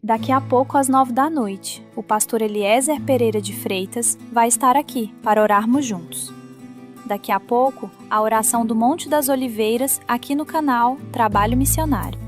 Daqui a pouco, às 9 da noite, o pastor Eliezer Pereira de Freitas vai estar aqui para orarmos juntos. Daqui a pouco, a oração do Monte das Oliveiras aqui no canal Trabalho Missionário.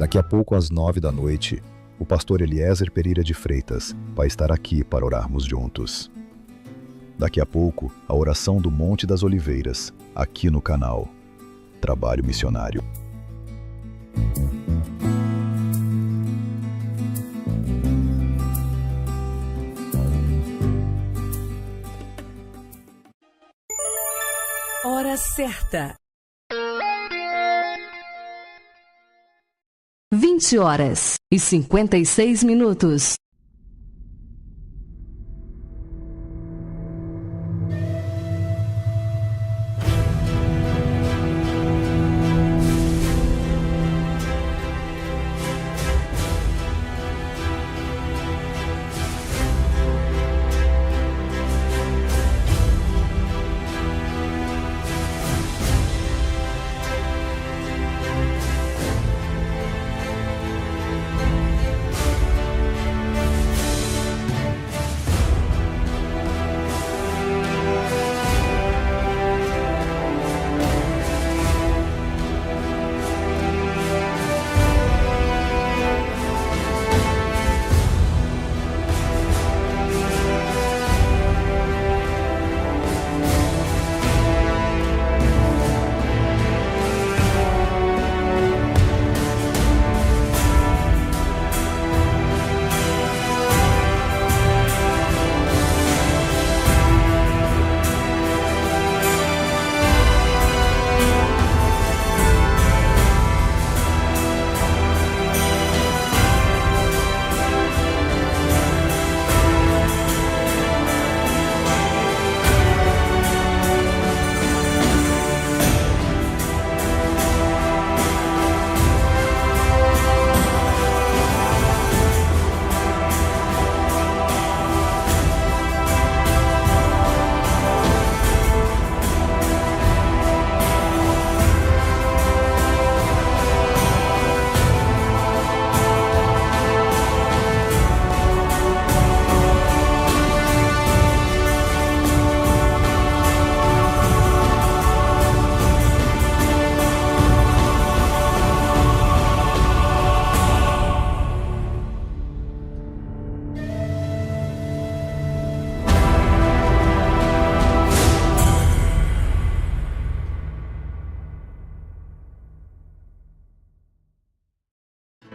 Daqui a pouco, às 9 da noite, o pastor Eliezer Pereira de Freitas vai estar aqui para orarmos juntos. Daqui a pouco, a oração do Monte das Oliveiras, aqui no canal Trabalho Missionário. Hora certa. 20h56.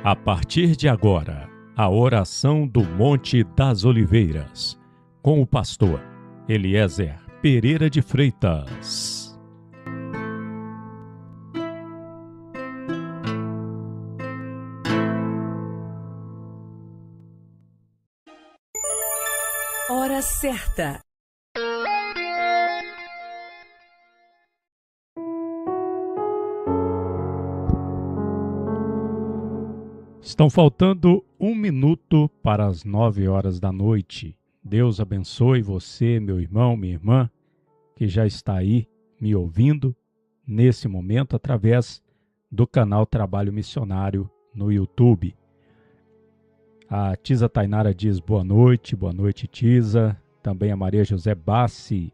A partir de agora, a oração do Monte das Oliveiras, com o pastor Eliezer Pereira de Freitas. Hora certa. Estão faltando 1 minuto para as 9h da noite. Deus abençoe você, meu irmão, minha irmã, que já está aí me ouvindo nesse momento através do canal Trabalho Missionário no YouTube. A Tisa Tainara diz boa noite Tisa. Também a Maria José Bassi,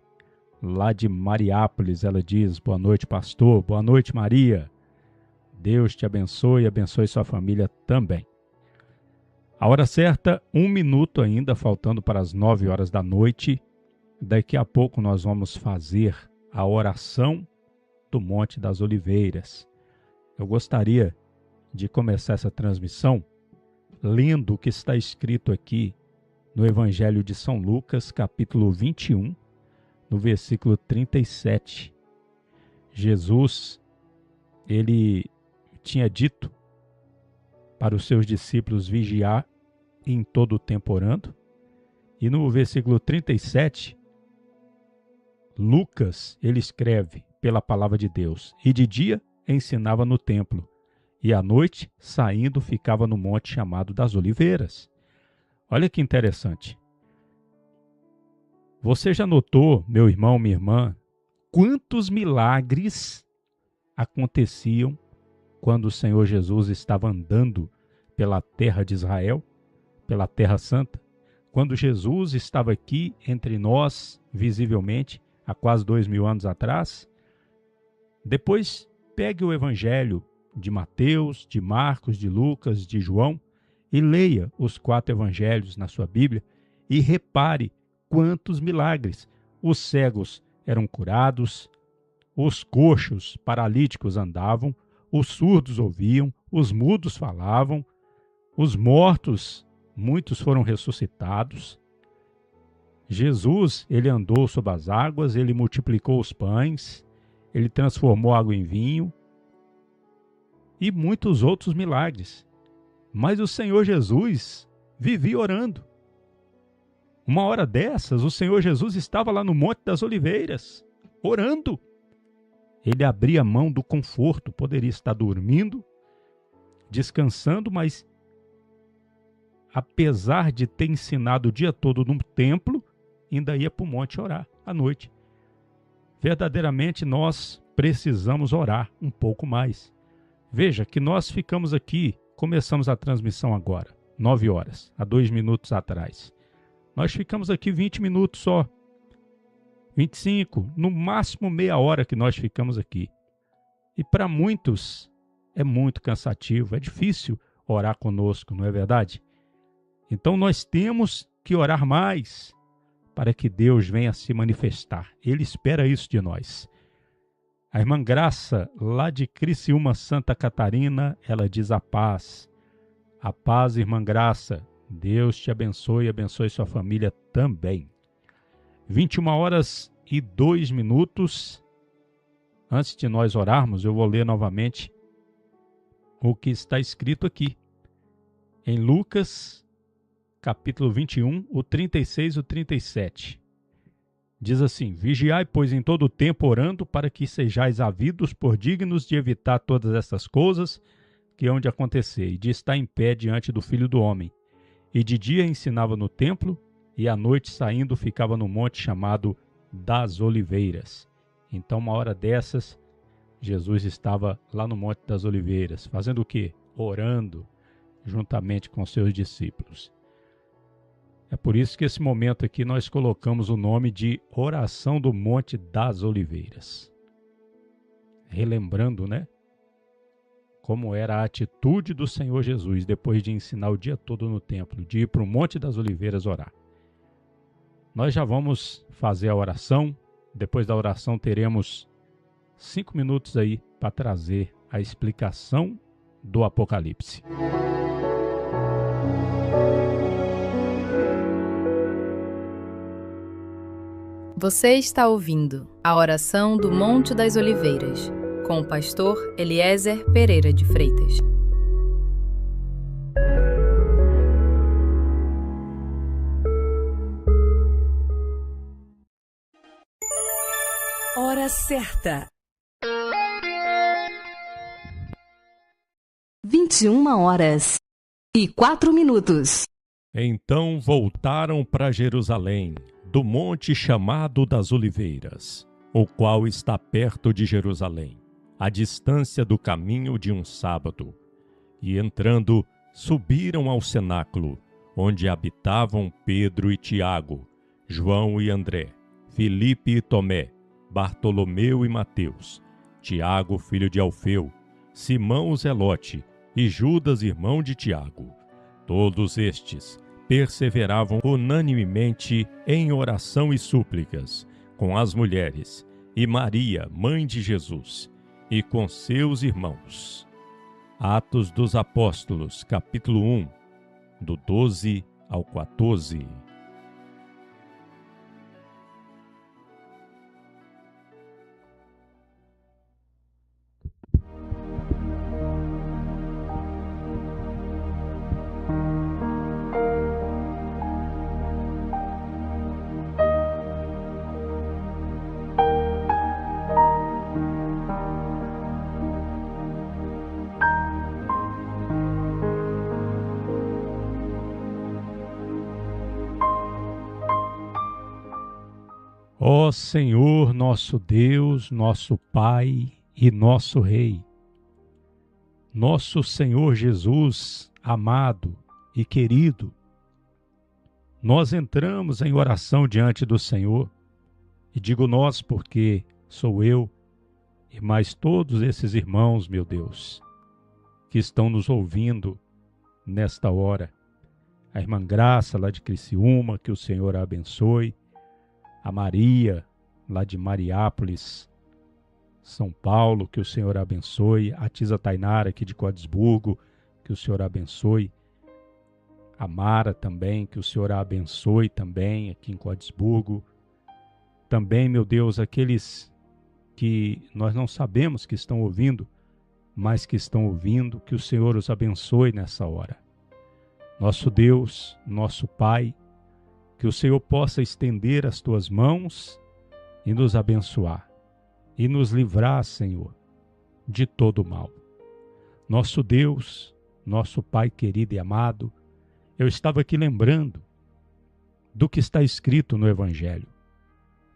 lá de Mariápolis, ela diz boa noite, pastor. Boa noite, Maria. Deus te abençoe e abençoe sua família também. A hora certa, 1 minuto ainda, faltando para as 9h da noite. Daqui a pouco nós vamos fazer a oração do Monte das Oliveiras. Eu gostaria de começar essa transmissão lendo o que está escrito aqui no Evangelho de São Lucas, capítulo 21, no versículo 37. Jesus, ele tinha dito para os seus discípulos vigiar em todo o tempo orando. E no versículo 37, Lucas, ele escreve pela palavra de Deus: e de dia ensinava no templo, e à noite, saindo, ficava no monte chamado das Oliveiras. Olha que interessante. Você já notou, meu irmão, minha irmã, quantos milagres aconteciam quando o Senhor Jesus estava andando pela terra de Israel, pela Terra Santa? Quando Jesus estava aqui entre nós, visivelmente, há quase 2000 anos atrás? Depois, pegue o Evangelho de Mateus, de Marcos, de Lucas, de João, e leia os 4 evangelhos na sua Bíblia e repare quantos milagres. Os cegos eram curados, os coxos, paralíticos andavam, os surdos ouviam, os mudos falavam, os mortos, muitos foram ressuscitados. Jesus, ele andou sobre as águas, ele multiplicou os pães, ele transformou água em vinho e muitos outros milagres. Mas o Senhor Jesus vivia orando. Uma hora dessas, o Senhor Jesus estava lá no Monte das Oliveiras, orando. Ele abria mão do conforto, poderia estar dormindo, descansando, mas apesar de ter ensinado o dia todo no templo, ainda ia para o monte orar à noite. Verdadeiramente nós precisamos orar um pouco mais. Veja que nós ficamos aqui, começamos a transmissão agora, 9 horas, há 2 minutos atrás. Nós ficamos aqui 20 minutos só, 25, no máximo meia hora que nós ficamos aqui. E para muitos é muito cansativo, é difícil orar conosco, não é verdade? Então nós temos que orar mais para que Deus venha se manifestar. Ele espera isso de nós. A irmã Graça, lá de Criciúma, Santa Catarina, ela diz a paz. A paz, irmã Graça. Deus te abençoe e abençoe sua família também. 21 horas e 2 minutos. Antes de nós orarmos, eu vou ler novamente o que está escrito aqui. Em Lucas, capítulo 21, o 36 e o 37. Diz assim: Vigiai, pois, em todo o tempo orando, para que sejais havidos por dignos de evitar todas estas coisas que hão de acontecer, e de estar em pé diante do Filho do Homem. E de dia ensinava no templo, e à noite saindo ficava no monte chamado das Oliveiras. Então, uma hora dessas, Jesus estava lá no Monte das Oliveiras, fazendo o quê? Orando, juntamente com seus discípulos. É por isso que esse momento aqui nós colocamos o nome de Oração do Monte das Oliveiras. Relembrando, né? Como era a atitude do Senhor Jesus depois de ensinar o dia todo no templo, de ir para o Monte das Oliveiras orar. Nós já vamos fazer a oração. Depois da oração teremos 5 minutos aí para trazer a explicação do Apocalipse. Você está ouvindo a oração do Monte das Oliveiras, com o pastor Eliezer Pereira de Freitas. Hora certa. 21h04. Então voltaram para Jerusalém, do monte chamado das Oliveiras, o qual está perto de Jerusalém, à distância do caminho de um sábado. E entrando, subiram ao cenáculo, onde habitavam Pedro e Tiago, João e André, Filipe e Tomé, Bartolomeu e Mateus, Tiago, filho de Alfeu, Simão o Zelote e Judas, irmão de Tiago. Todos estes perseveravam unanimemente em oração e súplicas com as mulheres e Maria, mãe de Jesus, e com seus irmãos. Atos dos Apóstolos, capítulo 1, do 12 ao 14. Ó Senhor, nosso Deus, nosso Pai e nosso Rei, nosso Senhor Jesus, amado e querido, nós entramos em oração diante do Senhor, e digo nós porque sou eu e mais todos esses irmãos, meu Deus, que estão nos ouvindo nesta hora. A irmã Graça, lá de Criciúma, que o Senhor a abençoe. A Maria, lá de Mariápolis, São Paulo, que o Senhor a abençoe. A Tisa Tainara, aqui de Codesburgo, que o Senhor a abençoe. A Mara também, que o Senhor a abençoe também, aqui em Codesburgo. Também, meu Deus, aqueles que nós não sabemos que estão ouvindo, mas que estão ouvindo, que o Senhor os abençoe nessa hora. Nosso Deus, nosso Pai, que o Senhor possa estender as tuas mãos e nos abençoar, e nos livrar, Senhor, de todo o mal. Nosso Deus, nosso Pai querido e amado, eu estava aqui lembrando do que está escrito no Evangelho.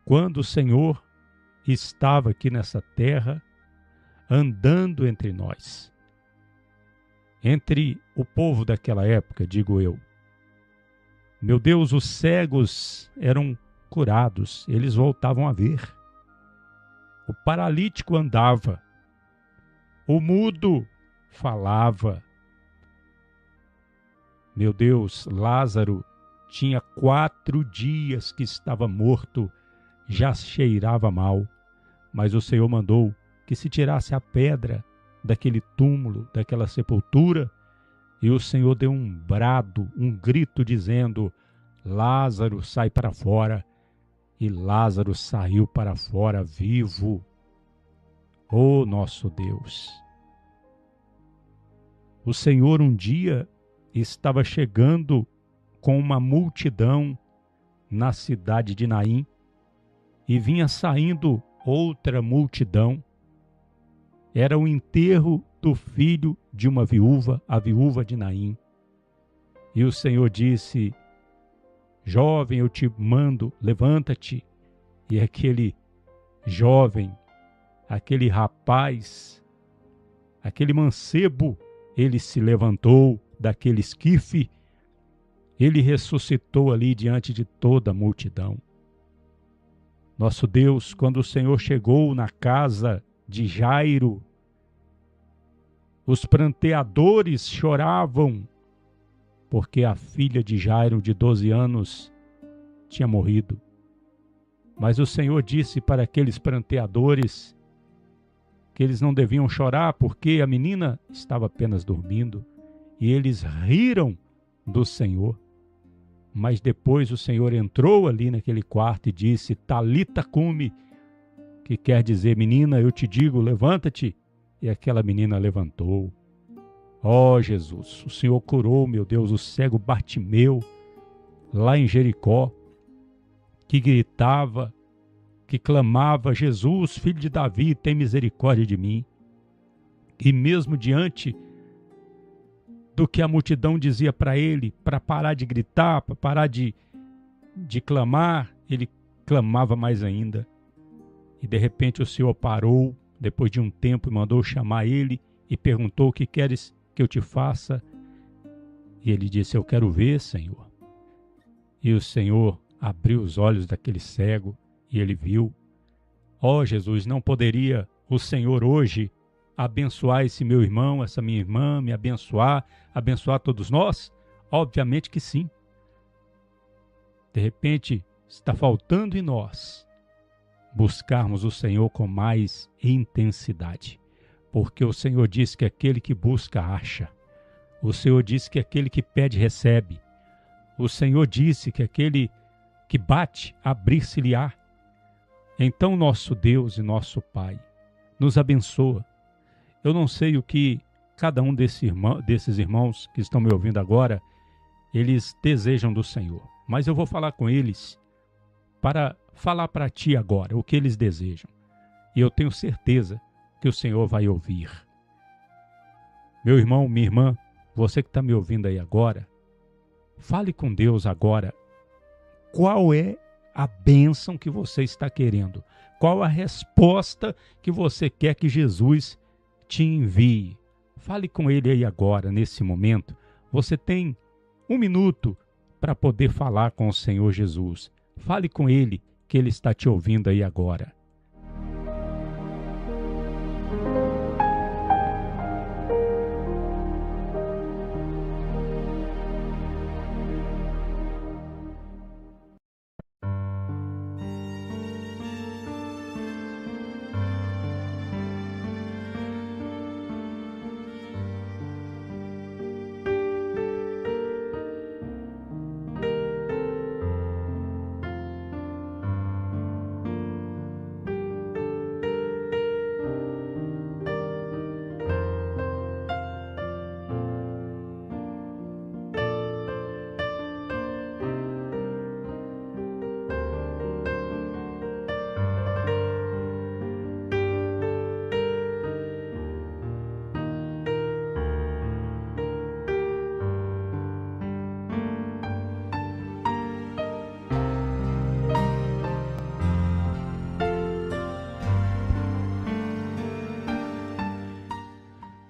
Quando o Senhor estava aqui nessa terra, andando entre nós, entre o povo daquela época, digo eu. Meu Deus, os cegos eram curados, eles voltavam a ver. O paralítico andava, o mudo falava. Meu Deus, Lázaro tinha 4 dias que estava morto, já cheirava mal, mas o Senhor mandou que se tirasse a pedra daquele túmulo, daquela sepultura, e o Senhor deu um brado, um grito dizendo: Lázaro, sai para fora. E Lázaro saiu para fora vivo. Oh, nosso Deus! O Senhor um dia estava chegando com uma multidão na cidade de Naim, e vinha saindo outra multidão. Era o enterro do filho de uma viúva, a viúva de Naim. E o Senhor disse: jovem, eu te mando, levanta-te. E aquele jovem, aquele rapaz, aquele mancebo, ele se levantou daquele esquife, ele ressuscitou ali diante de toda a multidão. Nosso Deus, quando o Senhor chegou na casa de Jairo, os pranteadores choravam, porque a filha de Jairo, de 12 anos, tinha morrido. Mas o Senhor disse para aqueles pranteadores que eles não deviam chorar, porque a menina estava apenas dormindo, e eles riram do Senhor. Mas depois o Senhor entrou ali naquele quarto e disse: Talita cumi, que quer dizer: menina, eu te digo, levanta-te. E aquela menina levantou. Ó Jesus, o Senhor curou, meu Deus, o cego Bartimeu, lá em Jericó, que gritava, que clamava: Jesus, filho de Davi, tem misericórdia de mim. E mesmo diante do que a multidão dizia para ele, para parar de gritar, para parar de clamar, ele clamava mais ainda. E de repente o Senhor parou, depois de um tempo, e mandou chamar ele e perguntou: o que queres que eu te faça? E ele disse: eu quero ver, Senhor. E o Senhor abriu os olhos daquele cego e ele viu. Ó Jesus, não poderia o Senhor hoje abençoar esse meu irmão, essa minha irmã, me abençoar todos nós? Obviamente que sim. De repente, está faltando em nós buscarmos o Senhor com mais intensidade, porque o Senhor diz que aquele que busca acha. O Senhor disse que aquele que pede recebe. O Senhor disse que aquele que bate, abrir-se-lhe-á. Então nosso Deus e nosso Pai nos abençoa. Eu não sei o que cada um desses irmãos que estão me ouvindo agora, eles desejam do Senhor, mas eu vou falar com eles para falar para ti agora o que eles desejam. E eu tenho certeza que o Senhor vai ouvir. Meu irmão, minha irmã, você que está me ouvindo aí agora, fale com Deus agora. Qual é a bênção que você está querendo? Qual a resposta que você quer que Jesus te envie? Fale com Ele aí agora, nesse momento. Você tem 1 minuto para poder falar com o Senhor Jesus. Fale com Ele, que Ele está te ouvindo aí agora.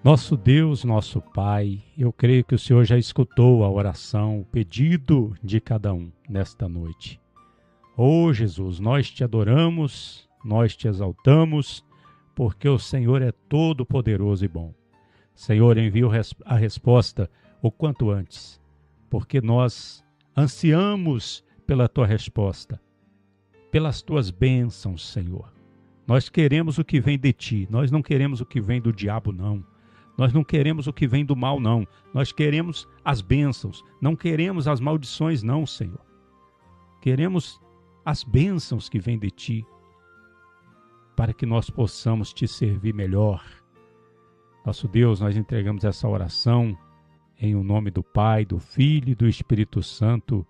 Nosso Deus, nosso Pai, eu creio que o Senhor já escutou a oração, o pedido de cada um nesta noite. Oh Jesus, nós te adoramos, nós te exaltamos, porque o Senhor é todo poderoso e bom. Senhor, envia a resposta o quanto antes, porque nós ansiamos pela tua resposta, pelas tuas bênçãos, Senhor. Nós queremos o que vem de ti, nós não queremos o que vem do diabo, não. Nós não queremos o que vem do mal, não. Nós queremos as bênçãos, não queremos as maldições, não, Senhor. Queremos as bênçãos que vêm de ti, para que nós possamos te servir melhor. Nosso Deus, nós entregamos essa oração em o nome do Pai, do Filho e do Espírito Santo,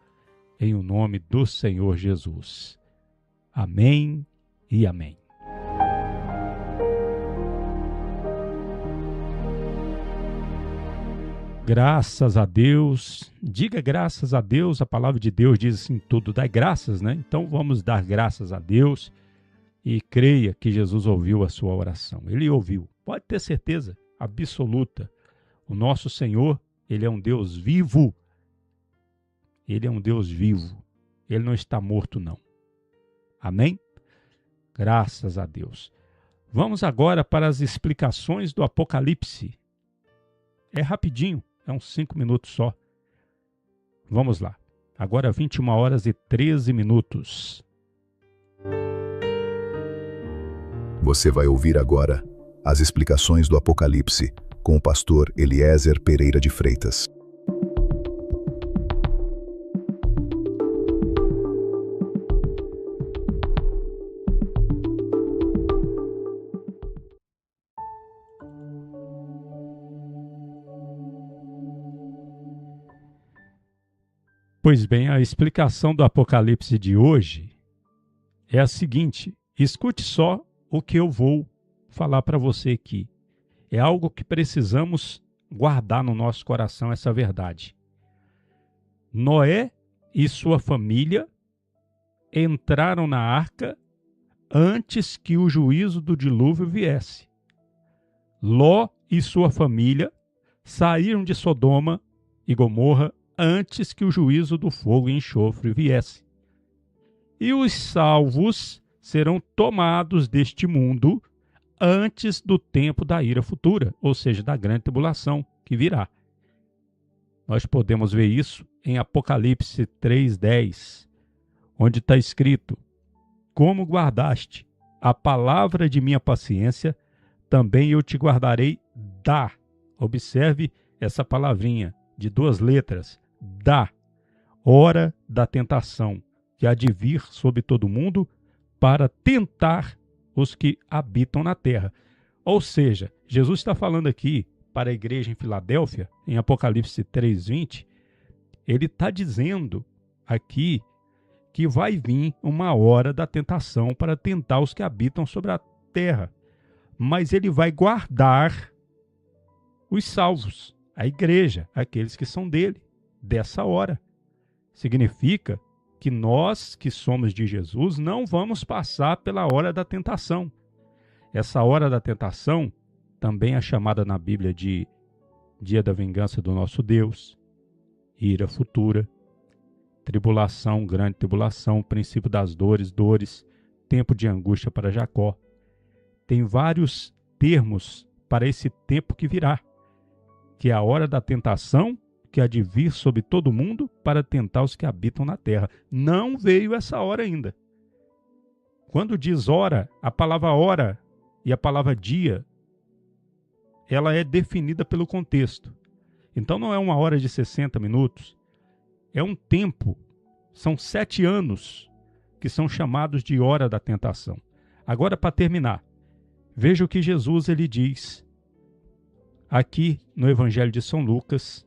em o nome do Senhor Jesus. Amém e amém. Graças a Deus, diga graças a Deus, a palavra de Deus diz assim, tudo dá graças, né? Então vamos dar graças a Deus e creia que Jesus ouviu a sua oração. Ele ouviu, pode ter certeza absoluta. O nosso Senhor, Ele é um Deus vivo. Ele é um Deus vivo. Ele não está morto, não. Amém? Graças a Deus. Vamos agora para as explicações do Apocalipse. É rapidinho. É uns 5 minutos só. Vamos lá. Agora 21h13. Você vai ouvir agora as explicações do Apocalipse com o pastor Eliezer Pereira de Freitas. Pois bem, a explicação do Apocalipse de hoje é a seguinte: escute só o que eu vou falar para você aqui. É algo que precisamos guardar no nosso coração, essa verdade. Noé e sua família entraram na arca antes que o juízo do dilúvio viesse. Ló e sua família saíram de Sodoma e Gomorra antes que o juízo do fogo e enxofre viesse. E os salvos serão tomados deste mundo antes do tempo da ira futura, ou seja, da grande tribulação que virá. Nós podemos ver isso em Apocalipse 3:10, onde está escrito: como guardaste a palavra de minha paciência, também eu te guardarei da. Observe essa palavrinha de 2 letras, da hora da tentação, que há de vir sobre todo mundo para tentar os que habitam na terra. Ou seja, Jesus está falando aqui para a igreja em Filadélfia, em Apocalipse 3:20, ele está dizendo aqui que vai vir uma hora da tentação para tentar os que habitam sobre a terra. Mas ele vai guardar os salvos, a igreja, aqueles que são dele, dessa hora. Significa que nós que somos de Jesus não vamos passar pela hora da tentação. Essa hora da tentação também é chamada na Bíblia de dia da vingança do nosso Deus, ira futura, tribulação, grande tribulação, princípio das dores, tempo de angústia para Jacó. Tem vários termos para esse tempo que virá, que é a hora da tentação, que há de vir sobre todo mundo para tentar os que habitam na terra. Não veio essa hora ainda. Quando diz hora, a palavra hora e a palavra dia, ela é definida pelo contexto. Então não é uma hora de 60 minutos, é um tempo, são 7 anos que são chamados de hora da tentação. Agora, para terminar, veja o que Jesus ele diz aqui no Evangelho de São Lucas,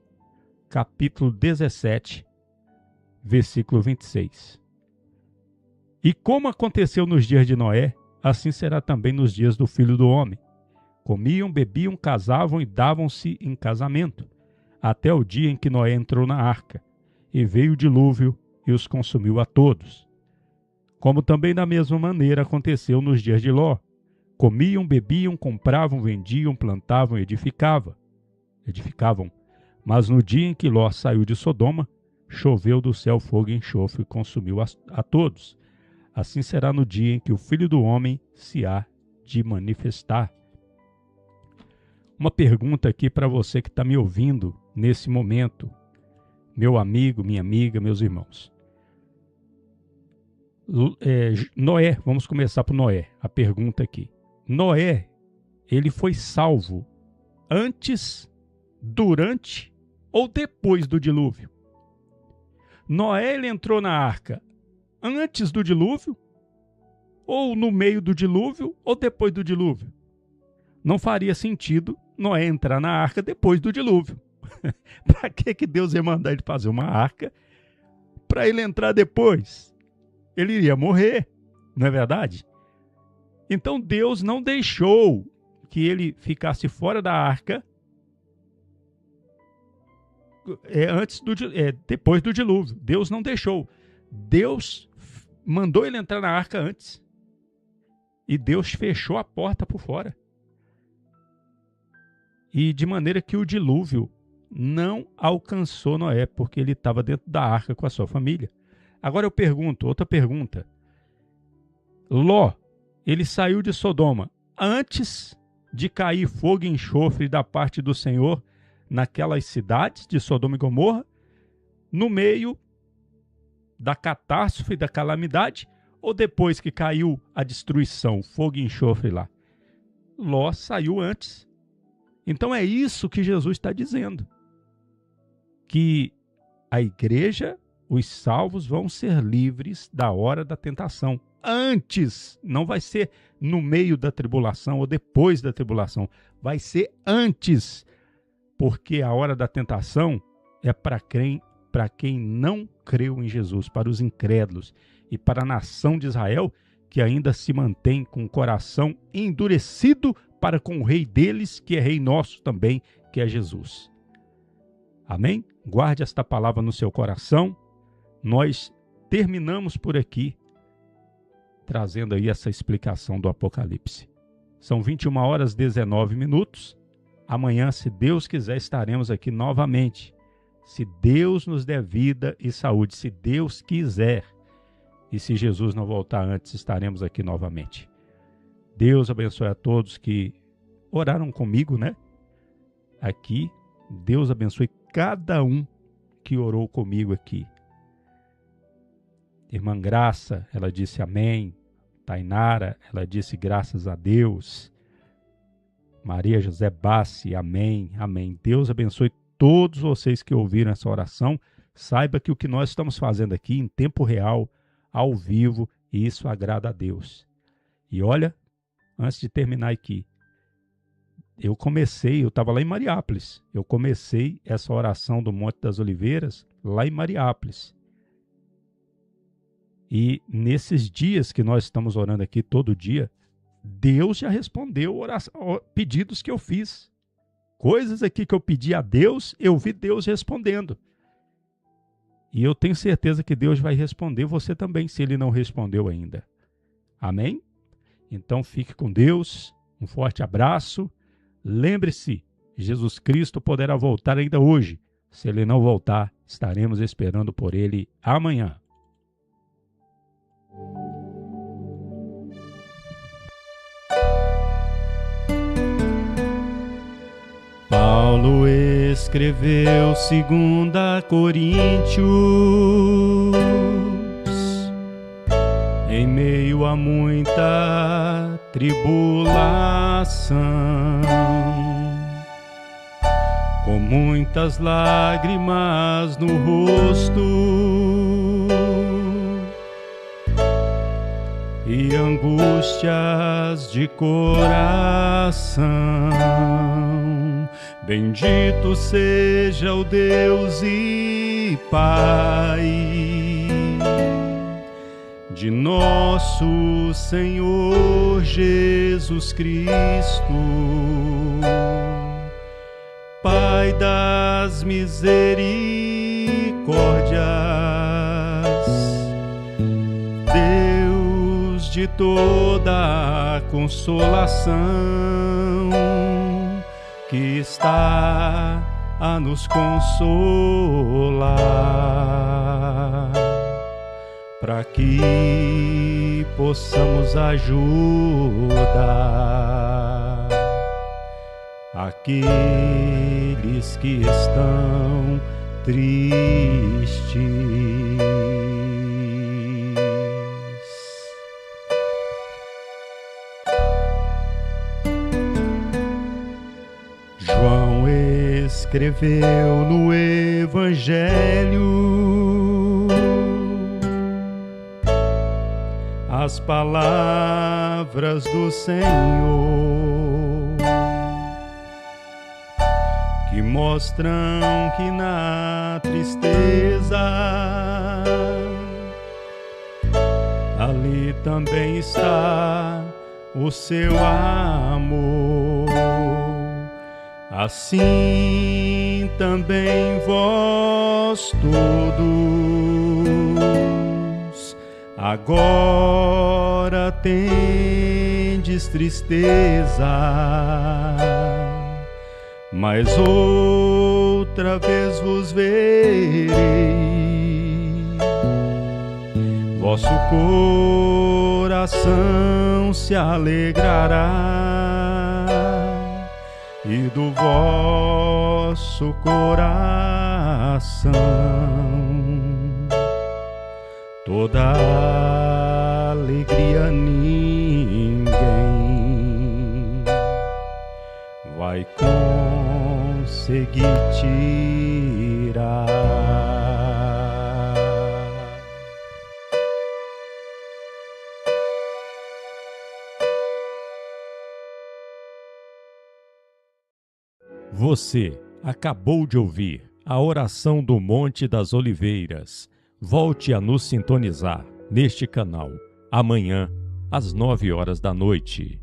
capítulo 17, versículo 26. E como aconteceu nos dias de Noé, assim será também nos dias do Filho do Homem. Comiam, bebiam, casavam e davam-se em casamento, até o dia em que Noé entrou na arca, e veio o dilúvio e os consumiu a todos. Como também da mesma maneira aconteceu nos dias de Ló, Comiam, bebiam, compravam, vendiam, plantavam e edificavam. Mas no dia em que Ló saiu de Sodoma, choveu do céu fogo e enxofre e consumiu a todos. Assim será no dia em que o Filho do Homem se há de manifestar. Uma pergunta aqui para você que está me ouvindo nesse momento, meu amigo, minha amiga, meus irmãos. Noé, vamos começar por Noé, a pergunta aqui. Noé, ele foi salvo antes, durante ou depois do dilúvio? Noé, ele entrou na arca antes do dilúvio, ou no meio do dilúvio, ou depois do dilúvio? Não faria sentido Noé entrar na arca depois do dilúvio. Para que Deus ia mandar ele fazer uma arca para ele entrar depois? Ele iria morrer, não é verdade? Então Deus não deixou que ele ficasse fora da arca depois do dilúvio. Deus não deixou. Deus mandou ele entrar na arca antes. E Deus fechou a porta por fora. E de maneira que o dilúvio não alcançou Noé, porque ele estava dentro da arca com a sua família. Agora eu pergunto, outra pergunta. Ló, ele saiu de Sodoma antes de cair fogo e enxofre da parte do Senhor naquelas cidades de Sodoma e Gomorra, no meio da catástrofe, da calamidade, ou depois que caiu a destruição, fogo e enxofre lá? Ló saiu antes. Então é isso que Jesus está dizendo. Que a igreja, os salvos vão ser livres da hora da tentação. Antes, não vai ser no meio da tribulação ou depois da tribulação. Vai ser antes. Porque a hora da tentação é para quem não creu em Jesus, para os incrédulos e para a nação de Israel, que ainda se mantém com o coração endurecido para com o rei deles, que é rei nosso também, que é Jesus. Amém? Guarde esta palavra no seu coração. Nós terminamos por aqui, trazendo aí essa explicação do Apocalipse. São 21h19. Amanhã, se Deus quiser, estaremos aqui novamente. Se Deus nos der vida e saúde, se Deus quiser. E se Jesus não voltar antes, estaremos aqui novamente. Deus abençoe a todos que oraram comigo, né? Aqui, Deus abençoe cada um que orou comigo aqui. Irmã Graça, ela disse amém. Tainara, ela disse graças a Deus. Maria José Bassi, amém, amém. Deus abençoe todos vocês que ouviram essa oração. Saiba que o que nós estamos fazendo aqui em tempo real, ao vivo, isso agrada a Deus. E olha, antes de terminar aqui, eu estava lá em Mariápolis. Eu comecei essa oração do Monte das Oliveiras lá em Mariápolis. E nesses dias que nós estamos orando aqui todo dia, Deus já respondeu pedidos que eu fiz. Coisas aqui que eu pedi a Deus, eu vi Deus respondendo. E eu tenho certeza que Deus vai responder você também, se Ele não respondeu ainda. Amém? Então fique com Deus, um forte abraço. Lembre-se, Jesus Cristo poderá voltar ainda hoje. Se Ele não voltar, estaremos esperando por Ele amanhã. Paulo escreveu 2 Coríntios em meio a muita tribulação, com muitas lágrimas no rosto e angústias de coração. Bendito seja o Deus e Pai de nosso Senhor Jesus Cristo, Pai das misericórdias, Deus de de toda a consolação que está a nos consolar, para que possamos ajudar aqueles que estão tristes. João escreveu no Evangelho as palavras do Senhor, que mostram que na tristeza ali também está o seu amor. Assim também vós todos agora tendes tristeza, mas outra vez vos verei, vosso coração se alegrará, e do vosso coração toda alegria ninguém vai conseguir tirar. Você acabou de ouvir a oração do Monte das Oliveiras. Volte a nos sintonizar neste canal amanhã às 9 horas da noite.